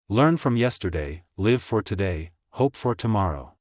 Learn from yesterday, live for today, hope for tomorrow.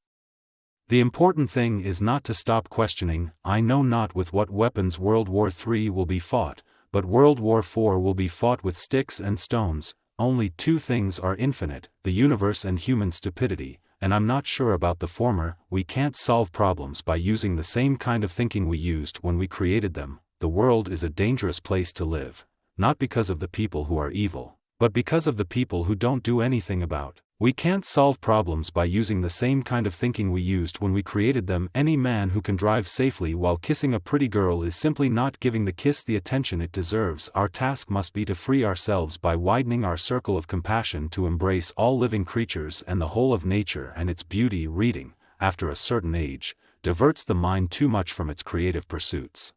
The important thing is not to stop questioning. I know not with what weapons World War III will be fought, but World War IV will be fought with sticks and stones. Only two things are infinite, the universe and human stupidity, and I'm not sure about the former. We can't solve problems by using the same kind of thinking we used when we created them. The world is a dangerous place to live, not because of the people who are evil, but because of the people who don't do anything about. We can't solve problems by using the same kind of thinking we used when we created them. Any man who can drive safely while kissing a pretty girl is simply not giving the kiss the attention it deserves. Our task must be to free ourselves by widening our circle of compassion to embrace all living creatures and the whole of nature and its beauty. Reading, after a certain age, diverts the mind too much from its creative pursuits.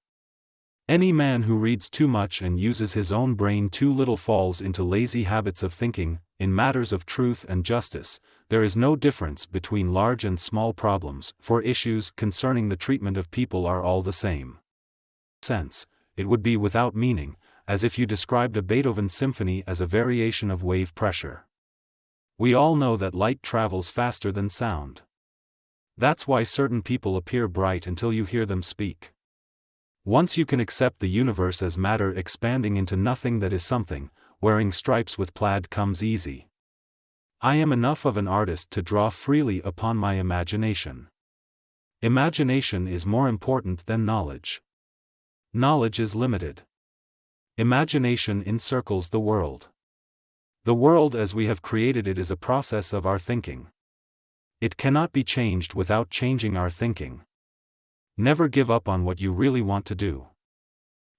Any man who reads too much and uses his own brain too little falls into lazy habits of thinking. In matters of truth and justice, there is no difference between large and small problems, for issues concerning the treatment of people are all the same. Sense, it would be without meaning, as if you described a Beethoven symphony as a variation of wave pressure. We all know that light travels faster than sound. That's why certain people appear bright until you hear them speak. Once you can accept the universe as matter expanding into nothing that is something, wearing stripes with plaid comes easy. I am enough of an artist to draw freely upon my imagination. Imagination is more important than knowledge. Knowledge is limited. Imagination encircles the world. The world as we have created it is a process of our thinking. It cannot be changed without changing our thinking. Never give up on what you really want to do.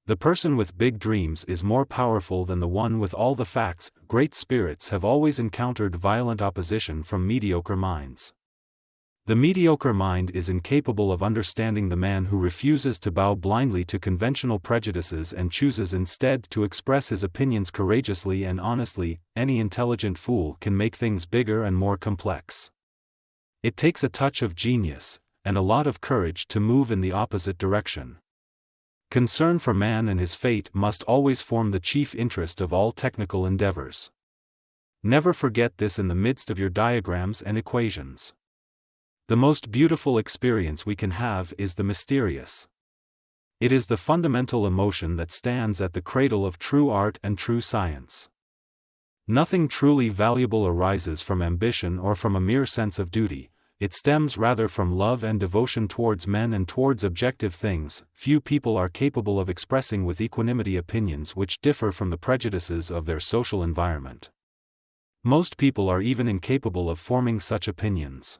The person with big dreams is more powerful than the one with all the facts. Great spirits have always encountered violent opposition from mediocre minds. The mediocre mind is incapable of understanding the man who refuses to bow blindly to conventional prejudices and chooses instead to express his opinions courageously and honestly. Any intelligent fool can make things bigger and more complex. It takes a touch of genius, and a lot of courage to move in the opposite direction. Concern for man and his fate must always form the chief interest of all technical endeavors. Never forget this in the midst of your diagrams and equations. The most beautiful experience we can have is the mysterious. It is the fundamental emotion that stands at the cradle of true art and true science. Nothing truly valuable arises from ambition or from a mere sense of duty. It stems rather from love and devotion towards men and towards objective things. Few people are capable of expressing with equanimity opinions which differ from the prejudices of their social environment. Most people are even incapable of forming such opinions.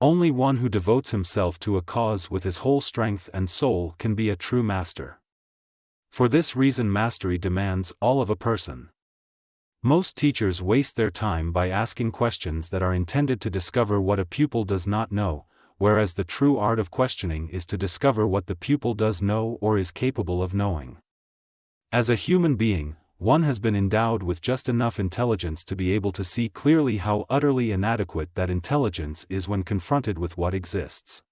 Only one who devotes himself to a cause with his whole strength and soul can be a true master. For this reason, mastery demands all of a person. Most teachers waste their time by asking questions that are intended to discover what a pupil does not know, whereas the true art of questioning is to discover what the pupil does know or is capable of knowing. As a human being, one has been endowed with just enough intelligence to be able to see clearly how utterly inadequate that intelligence is when confronted with what exists.